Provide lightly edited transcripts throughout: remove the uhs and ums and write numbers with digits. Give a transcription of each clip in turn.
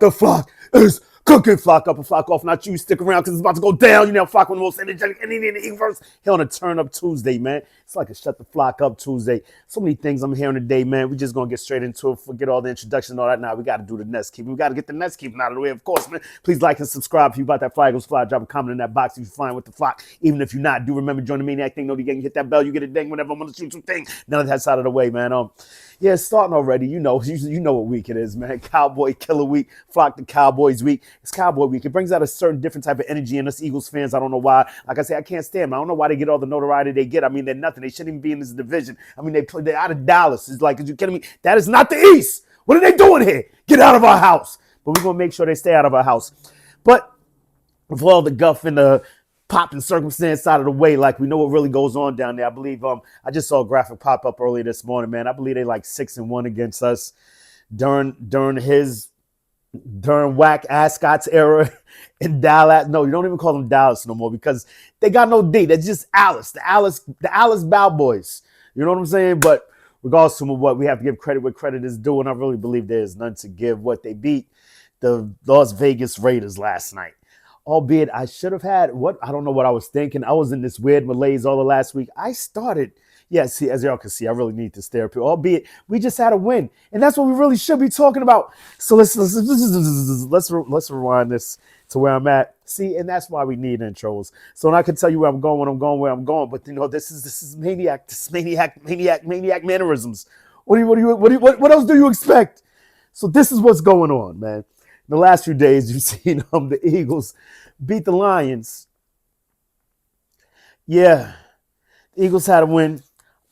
what the flock is cooking. Flock up and flock off. Not you. Stick around because it's about to go down. You know, flock one of the most energetic in the universe. Here on a Turn Up Tuesday, man. It's like a Shut the Flock Up Tuesday. So many things I'm hearing today, man. We just gonna get straight into it. Forget all the introduction and all that. Now we gotta do the nest keeping. We gotta get the nest keeping out of the way, of course, man. Please like and subscribe if you about that fly goes fly. Drop a comment in that box if you're flying with the flock. Even if you're not, do remember join the maniac thing. Know the gang. Hit that bell. You get a ding whenever I'm gonna shoot some thing. None of that's out of the way, man. Yeah, it's starting already. You know what week it is, man. Cowboy Killer Week, Flock the Cowboys Week. It's Cowboy Week. It brings out a certain different type of energy in us Eagles fans. I don't know why. Like I say, I can't stand them. I don't know why they get all the notoriety they get. I mean, they're nothing. They shouldn't even be in this division. I mean, they're out of Dallas. It's like, are you kidding me? That is not the East. What are they doing here? Get out of our house. But we're going to make sure they stay out of our house. But with all the guff and the pop and circumstance out of the way, like we know what really goes on down there. I believe I just saw a graphic pop up earlier this morning, man. I believe they like 6-1 against us during Whack Ascot's era in Dallas. No, you don't even call them Dallas no more because they got no D. They're just Alice, the Alice Bowboys. You know what I'm saying? But regardless of what, we have to give credit where credit is due, and I really believe there's none to give. What they beat the Las Vegas Raiders last night. Albeit I should have had I don't know what I was thinking. I was in this weird malaise all the last week. See, as y'all can see, I really need this therapy. Albeit we just had a win, and that's what we really should be talking about. So let's rewind this to where I'm at. See, and that's why we need intros. So I can tell you where I'm going, where I'm going. But this is maniac mannerisms. What else do you expect? So this is what's going on, man. In the last few days, you've seen the Eagles beat the Lions. Yeah, the Eagles had a win.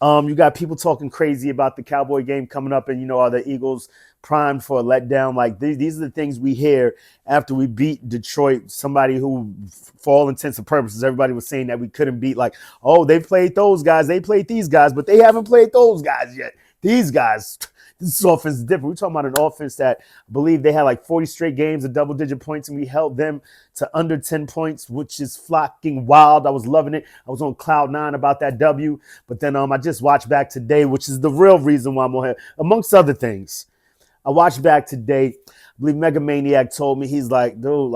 You got people talking crazy about the Cowboy game coming up, and are the Eagles primed for a letdown? Like these are the things we hear after we beat Detroit. Somebody who, for all intents and purposes, everybody was saying that we couldn't beat. Like, oh, they played those guys, they played these guys, but they haven't played those guys yet. These guys. This offense is different. We're talking about an offense that I believe they had like 40 straight games of double-digit points, and we held them to under 10 points, which is fucking wild. I was loving it. I was on cloud 9 about that W. But then I just watched back today, which is the real reason why I'm on here, amongst other things. I watched back today. I believe Mega Maniac told me, he's like, dude,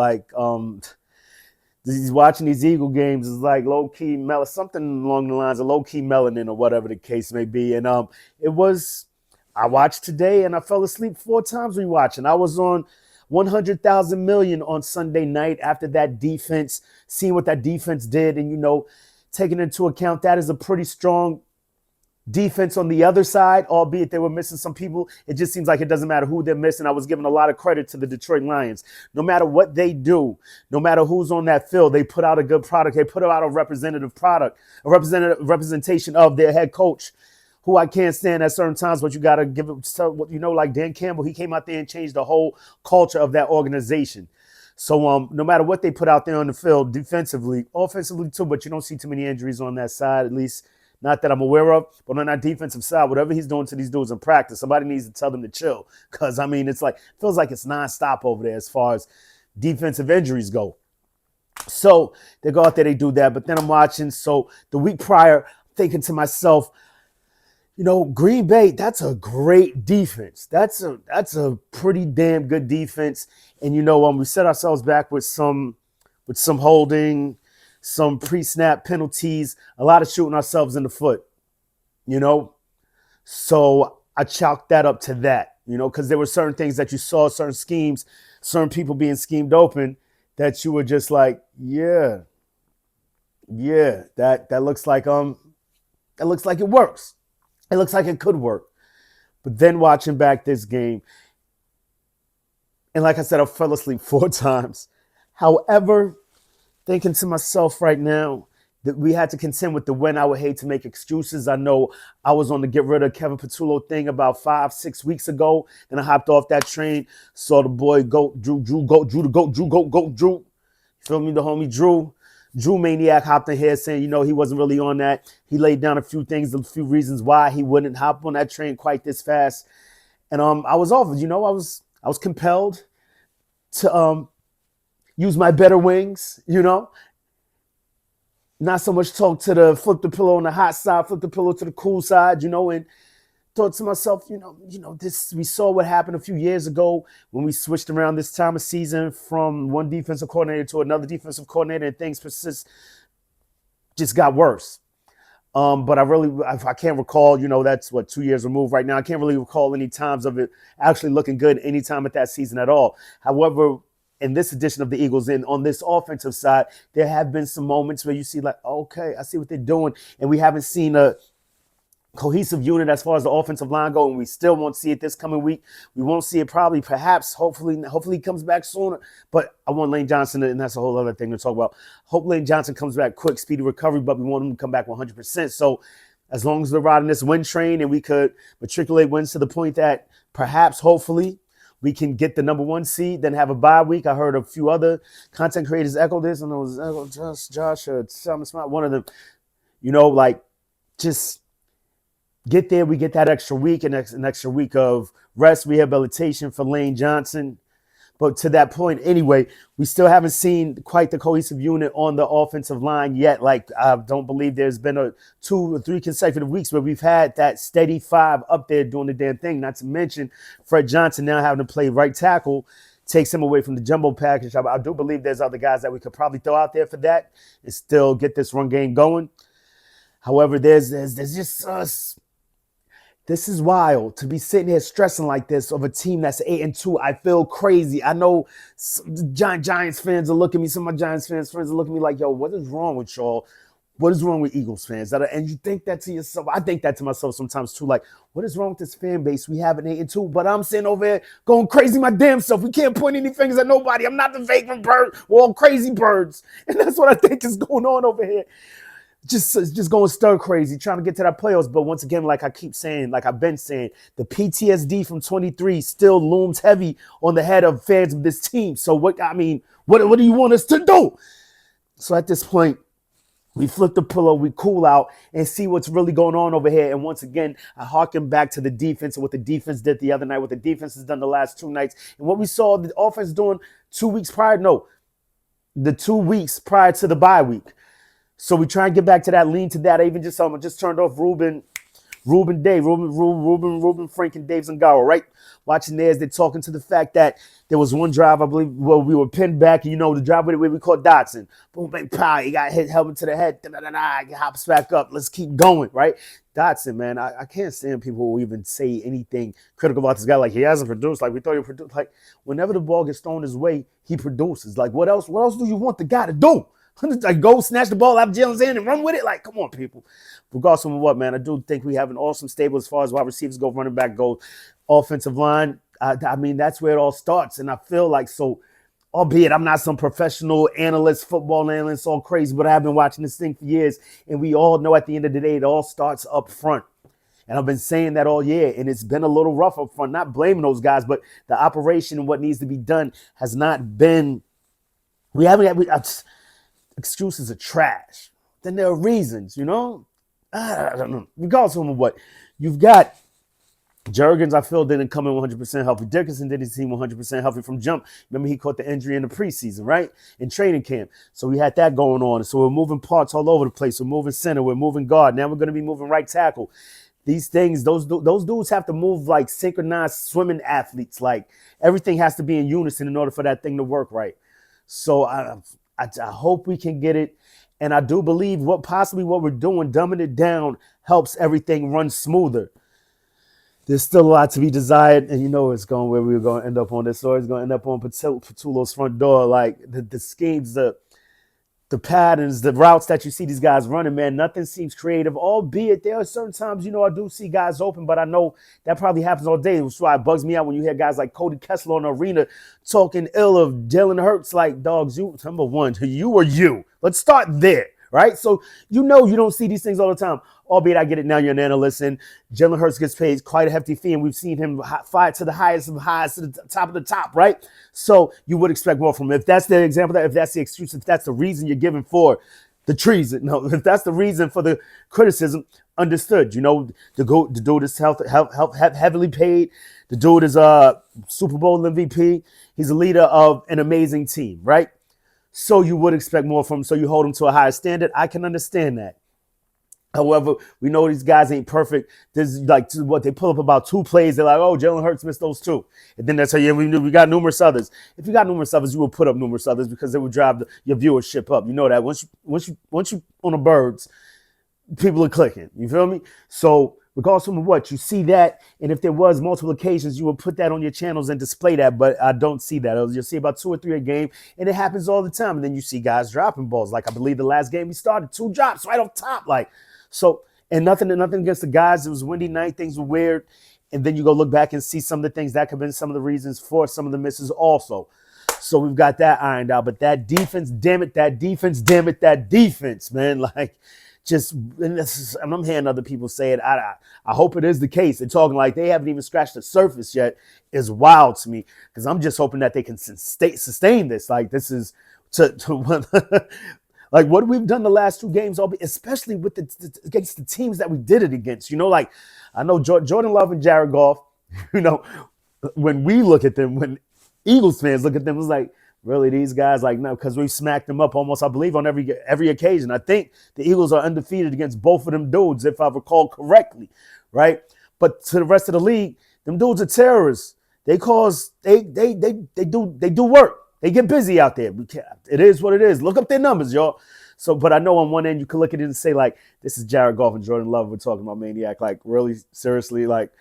he's watching these Eagle games is like low-key melanin, something along the lines of low-key melanin or whatever the case may be. And I watched today and I fell asleep 4 times rewatching. I was on 100,000 million on Sunday night after that defense, seeing what that defense did. And, taking into account that is a pretty strong defense on the other side, albeit they were missing some people. It just seems like it doesn't matter who they're missing. I was giving a lot of credit to the Detroit Lions. No matter what they do, no matter who's on that field, they put out a good product. They put out a representative product, a representation of their head coach, who I can't stand at certain times, but you got to give it, like Dan Campbell, he came out there and changed the whole culture of that organization. So no matter what they put out there on the field, defensively, offensively too, but you don't see too many injuries on that side, at least not that I'm aware of. But on that defensive side, whatever he's doing to these dudes in practice, somebody needs to tell them to chill. Because, feels like it's nonstop over there as far as defensive injuries go. So they go out there, they do that. But then I'm watching. So the week prior, thinking to myself, Green Bay, that's a great defense. That's a pretty damn good defense. And we set ourselves back with some holding, some pre-snap penalties, a lot of shooting ourselves in the foot. So I chalked that up to that, because there were certain things that you saw, certain schemes, certain people being schemed open that you were just like, yeah, that looks like it works. It looks like it could work. But then watching back this game, and like I said, I fell asleep 4 times. However, thinking to myself right now that we had to contend with the win. I would hate to make excuses. I know I was on the get rid of Kevin Patullo thing about 5-6 weeks ago. Then I hopped off that train, saw the boy Drew. You feel me? The homie Drew Maniac hopped in here saying, he wasn't really on that. He laid down a few things, a few reasons why he wouldn't hop on that train quite this fast. And I was off. I was compelled to use my better wings, Not so much talk to the flip the pillow on the hot side, flip the pillow to the cool side, and thought to myself, this, we saw what happened a few years ago when we switched around this time of season from one defensive coordinator to another defensive coordinator, and things just got worse. But I can't recall, that's what, 2 years removed right now. I can't really recall any times of it actually looking good any time at that season at all. However, in this edition of the Eagles, and on this offensive side, there have been some moments where you see like, okay, I see what they're doing. And we haven't seen a cohesive unit as far as the offensive line go, and we still won't see it this coming week. We won't see it probably, perhaps, hopefully he comes back sooner. But I want Lane Johnson, and that's a whole other thing to talk about. Hope Lane Johnson comes back quick, speedy recovery, but we want him to come back 100%. So as long as we're riding this win train and we could matriculate wins to the point that perhaps, hopefully, we can get the number 1 seed, then have a bye week. I heard a few other content creators echo this, and it was Josh or Simon Smart, one of them, just get there, we get that extra week and an extra week of rest, rehabilitation for Lane Johnson. But to that point, anyway, we still haven't seen quite the cohesive unit on the offensive line yet. Like, I don't believe there's been 2 or 3 consecutive weeks where we've had that steady 5 up there doing the damn thing. Not to mention Fred Johnson now having to play right tackle takes him away from the jumbo package. I do believe there's other guys that we could probably throw out there for that and still get this run game going. However, there's just us. This is wild to be sitting here stressing like this of a team that's 8-2. I feel crazy. I know Giants fans are looking at me. Some of my Giants friends are looking at me like, yo, what is wrong with y'all? What is wrong with Eagles fans? And you think that to yourself. I think that to myself sometimes too. Like, what is wrong with this fan base? We have an 8-2, but I'm sitting over here going crazy my damn self. We can't point any fingers at nobody. I'm not the vagrant bird. We're all crazy birds. And that's what I think is going on over here. Just going stir crazy, trying to get to that playoffs. But once again, like I keep saying, like I've been saying, the PTSD from 23 still looms heavy on the head of fans of this team. So what do you want us to do? So at this point, we flip the pillow, we cool out, and see what's really going on over here. And once again, I harken back to the defense and what the defense did the other night, what the defense has done the last 2 nights, and what we saw the offense doing 2 weeks prior. No, the 2 weeks prior to the bye week. So we try and get back to that, lean to that. I even just turned off Ruben, Frank, and Dave Zangaro, right? Watching theirs, they're talking to the fact that there was one drive, I believe, where we were pinned back, and the drive where we caught Dotson. Boom, bang, pow, he got hit, helmet to the head, he hops back up. Let's keep going, right? Dotson, man, I can't stand people who even say anything critical about this guy. Like, he hasn't produced. Like, we thought he produced. Like, whenever the ball gets thrown his way, he produces. Like, what else do you want the guy to do? Like, go snatch the ball out of Jalen's hand and run with it? Like, come on, people. Regardless of what, man, I do think we have an awesome stable as far as wide receivers go, running back go, offensive line. I mean, that's where it all starts. And I feel like, so, albeit I'm not some professional analyst, football analyst, all crazy, but I've been watching this thing for years. And we all know at the end of the day, it all starts up front. And I've been saying that all year, and it's been a little rough up front. Not blaming those guys, but the operation and what needs to be done has not been. Excuses are trash. Then there are reasons, I don't know. Regardless of what, you've got Jurgens, I feel, didn't come in 100% healthy. Dickerson didn't seem 100% healthy from jump. Remember, he caught the injury in the preseason, right? In training camp. So we had that going on. So we're moving parts all over the place. We're moving center. We're moving guard. Now we're going to be moving right tackle. These things, those dudes have to move like synchronized swimming athletes. Like, everything has to be in unison in order for that thing to work right. So I hope we can get it. And I do believe what we're doing, dumbing it down, helps everything run smoother. There's still a lot to be desired. And it's going where we were going to end up on this story. It's going to end up on Patulo's front door. Like, the schemes, the patterns, the routes that you see these guys running, man, nothing seems creative, albeit there are certain times, I do see guys open, but I know that probably happens all day. That's why it bugs me out when you hear guys like Cody Kessler on the arena talking ill of Jalen Hurts. Like, dogs, number one, you or you. Let's start there, right? So, you don't see these things all the time, albeit I get it now, you're an analyst, and Jalen Hurts gets paid quite a hefty fee, and we've seen him fight to the highest of highs, to the top of the top, right? So you would expect more from him. If that's the example, if that's the excuse, if that's the reason you're giving for the treason, if that's the reason for the criticism, understood. The dude is heavily paid. The dude is a Super Bowl MVP. He's a leader of an amazing team, right? So you would expect more from him. So you hold him to a higher standard. I can understand that. However, we know these guys ain't perfect. There's like what they pull up about two plays. They're like, oh, Jalen Hurts missed those two. And then that's how we got numerous others. If you got numerous others, you will put up numerous others because it would drive your viewership up. You know that once you on the birds, people are clicking. You feel me? So regardless of what, you see that, and if there was multiple occasions, you would put that on your channels and display that. But I don't see that. You'll see about 2 or 3 a game, and it happens all the time. And then you see guys dropping balls. Like I believe the last game we started, 2 drops right off top. Like so, and nothing against the guys. It was a windy night. Things were weird. And then you go look back and see some of the things that could have been some of the reasons for some of the misses also. So we've got that ironed out. But that defense, damn it, that defense, man. Like, just, and I'm hearing other people say it. I hope it is the case. They're talking like they haven't even scratched the surface yet. Is wild to me because I'm just hoping that they can sustain this. Like, this is to like what we've done the last 2 games, especially with against the teams that we did it against. You know, like I know Jordan Love and Jared Goff. You know, when we look at them, when Eagles fans look at them, it's like, really, these guys, like, no, because we smacked them up almost, I believe, on every occasion. I think the Eagles are undefeated against both of them dudes, if I recall correctly, right? But to the rest of the league, them dudes are terrorists. They do work. They get busy out there. It is what it is. Look up their numbers, y'all. So, but I know on one end you can look at it and say, like, this is Jared Goff and Jordan Love. We're talking about Maniac. Like, really, seriously, like,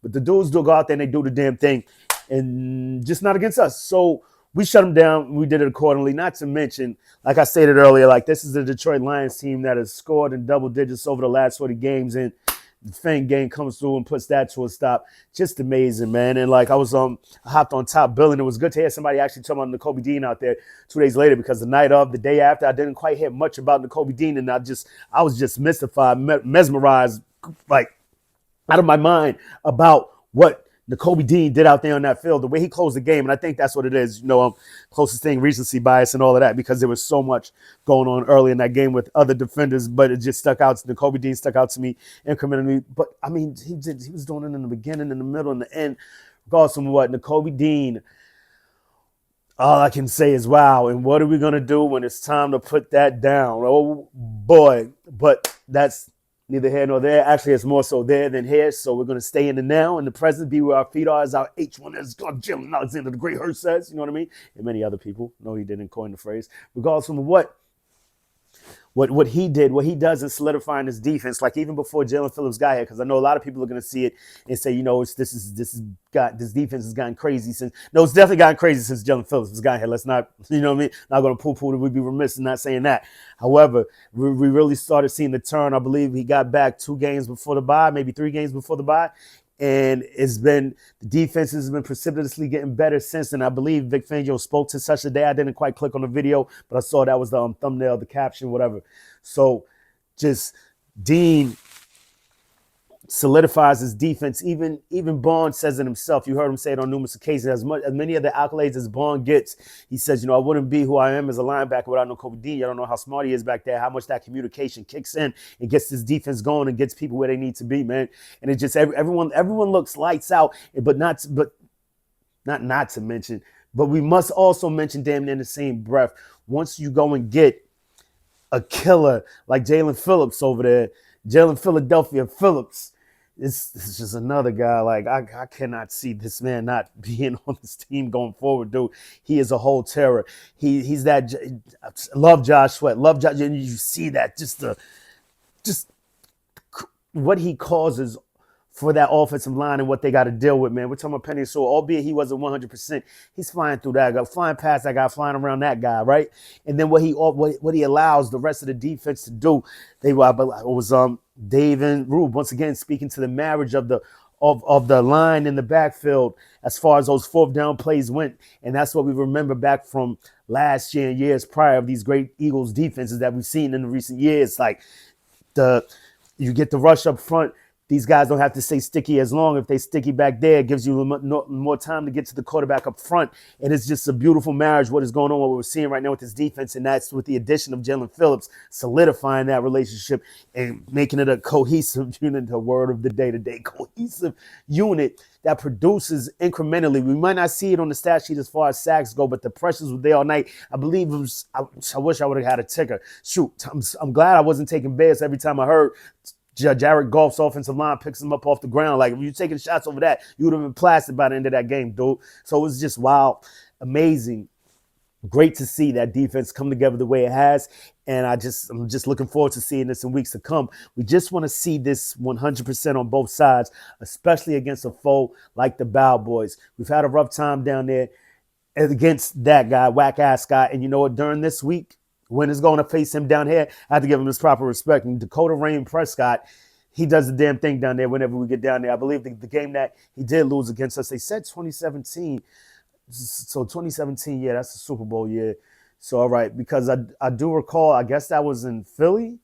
but the dudes do go out there and they do the damn thing, and just not against us. So we shut them down. We did it accordingly. Not to mention, like I stated earlier, like this is the Detroit Lions team that has scored in double digits over the last 40 games, and the Fang game comes through and puts that to a stop. Just amazing, man. And like I hopped on top billing. It was good to hear somebody actually talking about Nakobe Dean out there 2 days later, because the day after, I didn't quite hear much about Nakobe Dean, and I was just mystified, mesmerized, like out of my mind about what Nakobe Dean did out there on that field, the way he closed the game. And I think that's what it is. You know, closest thing, recency bias and all of that, because there was so much going on early in that game with other defenders, but it just stuck out. Nakobe Dean stuck out to me incrementally. But I mean, he was doing it in the beginning, in the middle, and the end. Regardless of what, Nakobe Dean, all I can say is wow. And what are we going to do when it's time to put that down? Oh, boy. But that's neither here nor there. Actually, it's more so there than here. So we're going to stay in the now, in the present, be where our feet are, as our H1 as Jim Alexander the Great Hurst says. You know what I mean? And many other people. No, he didn't coin the phrase. Regardless of what he did, what he does in solidifying his defense, like even before Jalen Phillips got here, because I know a lot of people are going to see it and say, you know, this defense has gotten crazy since. No, it's definitely gotten crazy since Jalen Phillips has gotten here. Let's not, you know what I mean? Not going to poo-poo it. We'd be remiss in not saying that. However, we really started seeing the turn. I believe he got back 2 games before the bye, maybe 3 games before the bye. And the defense has been precipitously getting better since. And I believe Vic Fangio spoke to such a day. I didn't quite click on the video, but I saw that was the thumbnail, the caption, whatever. So just Dean solidifies his defense. Even Bond says it himself. You heard him say it on numerous occasions. As many of the accolades as Bond gets, he says, you know, I wouldn't be who I am as a linebacker without Nakobe Dean. I don't know how smart he is back there, how much that communication kicks in and gets this defense going and gets people where they need to be, man. And it just everyone looks lights out, but not to mention, but we must also mention, damn near in the same breath, once you go and get a killer like Jalen Phillips over there, Jalen Philadelphia Phillips. It's just another guy. Like I cannot see this man not being on this team going forward, dude. He is a whole terror. He's that. Love Josh Sweat. Love Josh. And you see that just what he causes for that offensive line and what they got to deal with, man. We're talking about Penny Sewell, albeit he wasn't 100%. He's flying through that guy, flying past that guy, flying around that guy, right? And then what he allows the rest of the defense to do, it was Dave and Rube once again speaking to the marriage of the line in the backfield as far as those 4th down plays went. And that's what we remember back from last year and years prior of these great Eagles defenses that we've seen in the recent years. Like you get the rush up front. these guys don't have to stay sticky as long. If they sticky back there, it gives you more time to get to the quarterback up front. And it's just a beautiful marriage, what is going on, what we're seeing right now with this defense. And that's with the addition of Jalen Phillips, solidifying that relationship and making it a cohesive unit, the word of the day-to-day, cohesive unit that produces incrementally. We might not see it on the stat sheet as far as sacks go, but the pressures were there all night. I believe it was, I wish I would have had a ticker. Shoot, I'm glad I wasn't taking bears every time I heard Jared Goff's offensive line picks him up off the ground. Like, if you're taking shots over that, you would have been plastered by the end of that game, dude. So it was just wild, amazing, great to see that defense come together the way it has. And I'm just looking forward to seeing this in weeks to come. We just want to see this 100% on both sides, especially against a foe like the Bow Boys. We've had a rough time down there against that guy, whack-ass guy. And you know what? During this week, when it's going to face him down here, I have to give him his proper respect. And Dakota Rain Prescott, he does the damn thing down there whenever we get down there. I believe the game that he did lose against us, they said 2017. So 2017, yeah, that's the Super Bowl year. So, all right, because I do recall, I guess that was in Philly.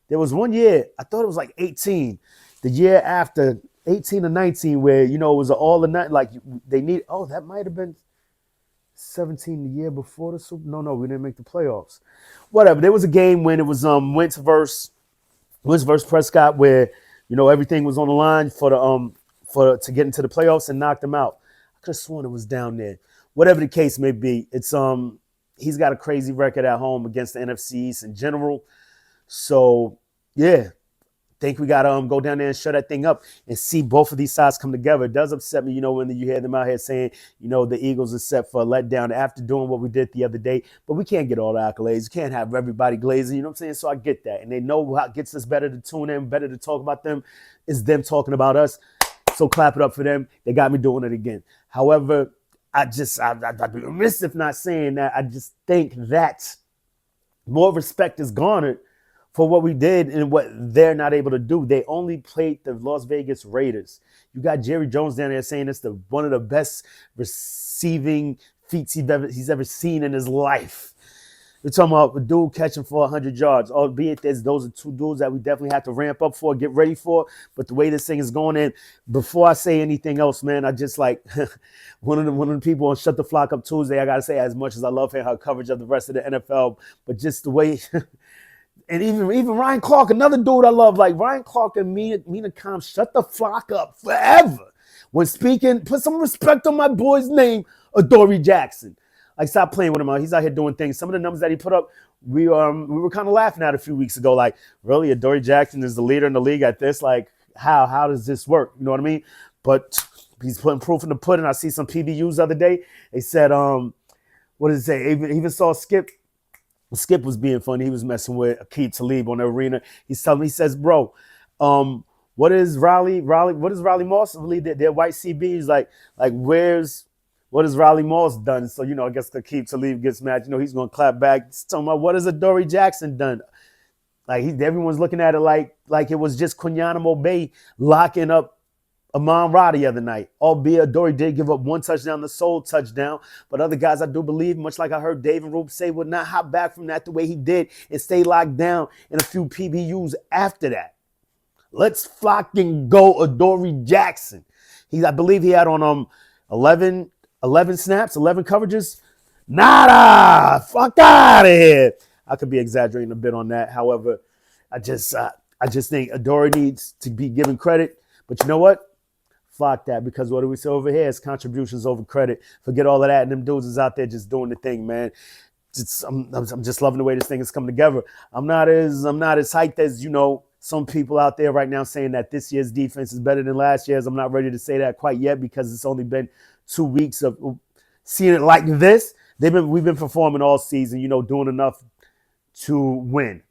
There was one year, I thought it was like 18, the year after 18 or 19, where, you know, it was an all or nothing. Like, they need, oh, that might have been 17 the year before the Super. No, we didn't make the playoffs. Whatever. There was a game when it was Wentz versus Prescott, where, you know, everything was on the line for to get into the playoffs and knock them out. I could have sworn it was down there. Whatever the case may be, it's he's got a crazy record at home against the NFC East in general. So yeah, think we got to go down there and shut that thing up and see both of these sides come together. It does upset me, you know, when you hear them out here saying, you know, the Eagles are set for a letdown after doing what we did the other day. But we can't get all the accolades. You can't have everybody glazing, you know what I'm saying? So I get that. And they know how it gets us better to tune in, better to talk about them, is them talking about us. So clap it up for them. They got me doing it again. However, I'd be remiss if not saying that. I just think that more respect is garnered for what we did and what they're not able to do. They only played the Las Vegas Raiders. You got Jerry Jones down there saying it's one of the best receiving feats he's ever seen in his life. We're talking about a dude catching for 100 yards, albeit those are two dudes that we definitely have to ramp up for, get ready for. But the way this thing is going in, before I say anything else, man, I just like one of the people on Shut the Flock Up Tuesday, I got to say, as much as I love her coverage of the rest of the NFL, but just the way and even Ryan Clark, another dude I love, like Ryan Clark and Mina Khan, shut the flock up forever. When speaking, put some respect on my boy's name, Adoree Jackson. Like, stop playing with him. He's out here doing things. Some of the numbers that he put up, we were kind of laughing at a few weeks ago. Like, really, Adoree Jackson is the leader in the league at this? Like, how does this work? You know what I mean? But he's putting proof in the pudding. I see some PBUs the other day. They said, what did it say? Even saw Skip. Skip was being funny. He was messing with Aqib Talib on the arena. He says, bro, what is Riley Moss? Really, their white CB. He's like, what has Riley Moss done? So, you know, I guess Aqib Talib gets mad. You know, he's going to clap back. He's talking about, what has Adoree Jackson done? Like, everyone's looking at it like it was just Quinyanamo Bay locking up Amon-Ra the other night. Albeit Adoree did give up one touchdown, the sole touchdown. But other guys, I do believe, much like I heard Dave and Roop say, would not hop back from that the way he did and stay locked down in a few PBUs after that. Let's fucking go Adoree Jackson. I believe he had on 11 snaps, 11 coverages. Nada! Fuck out of here. I could be exaggerating a bit on that. However, I just think Adoree needs to be given credit. But you know what? Fuck that, because what do we say over here is contributions over credit. Forget all of that, and them dudes is out there just doing the thing, man. I'm just loving the way this thing is coming together. I'm not as hyped as, you know, some people out there right now saying that this year's defense is better than last year's. I'm not ready to say that quite yet, because it's only been 2 weeks of seeing it like this. We've been performing all season, you know, doing enough to win.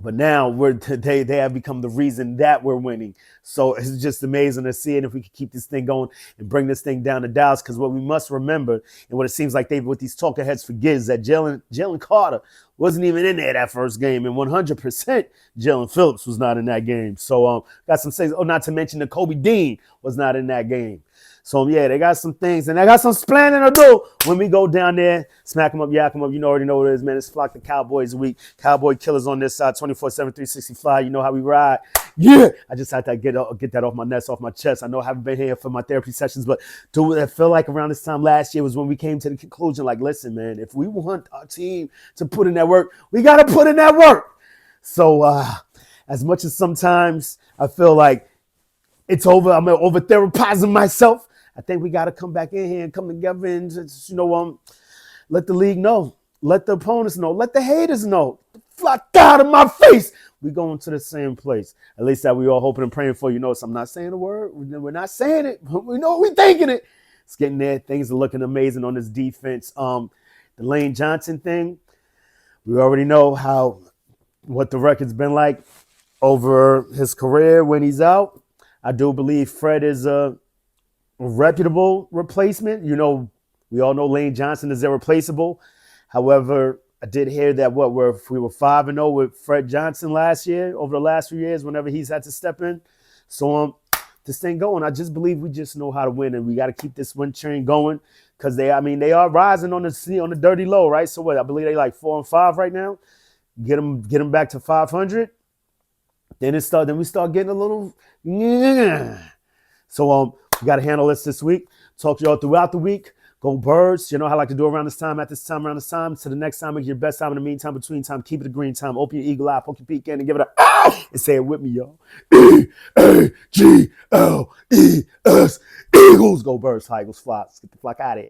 But now they have become the reason that we're winning. So it's just amazing to see it, if we can keep this thing going and bring this thing down to Dallas. Because what we must remember, and what it seems like what these talking heads forget, is that Jalen Carter wasn't even in there that first game, and 100% Jalen Phillips was not in that game. So got some things. Oh, not to mention that Kobe Dean was not in that game. So yeah, they got some things, and they got some planning to do when we go down there, smack them up, yak them up. You already know what it is, man. It's Flock the Cowboys week. Cowboy killers on this side, 24/7, 365. You know how we ride. Yeah, I just had to get that off my nest, off my chest. I know I haven't been here for my therapy sessions, but I feel like around this time last year was when we came to the conclusion, like, listen, man, if we want our team to put in that work, we got to put in that work. So as much as sometimes I feel like it's over, I'm over therapizing myself, I think we got to come back in here and come together and just, let the league know, let the opponents know, let the haters know. Flock out of my face. We going to the same place. At least that we all hoping and praying for. So I'm not saying a word. We're not saying it. We know we're thinking it. It's getting there. Things are looking amazing on this defense. The Lane Johnson thing, we already know what the record's been like over his career when he's out. I do believe Fred is a reputable replacement. We all know Lane Johnson is irreplaceable. However, I did hear that we were 5-0 with Fred Johnson last year, over the last few years, whenever he's had to step in. So this thing going. I just believe we just know how to win, and we got to keep this win train going because they are rising on the dirty low, right? So I believe they like 4-5 right now. Get them back to 500. Then we start getting a little So we got to handle this week. Talk to y'all throughout the week. Go Birds. You know how I like to do around this time, around this time. To the next time, make your best time. In the meantime, between time, keep it a green time. Open your eagle eye, poke your peek in, and give it a and say it with me, y'all. E-A-G-L-E-S. Eagles. Go Birds. Fly, Eagles fly. Let's get the flock out of here.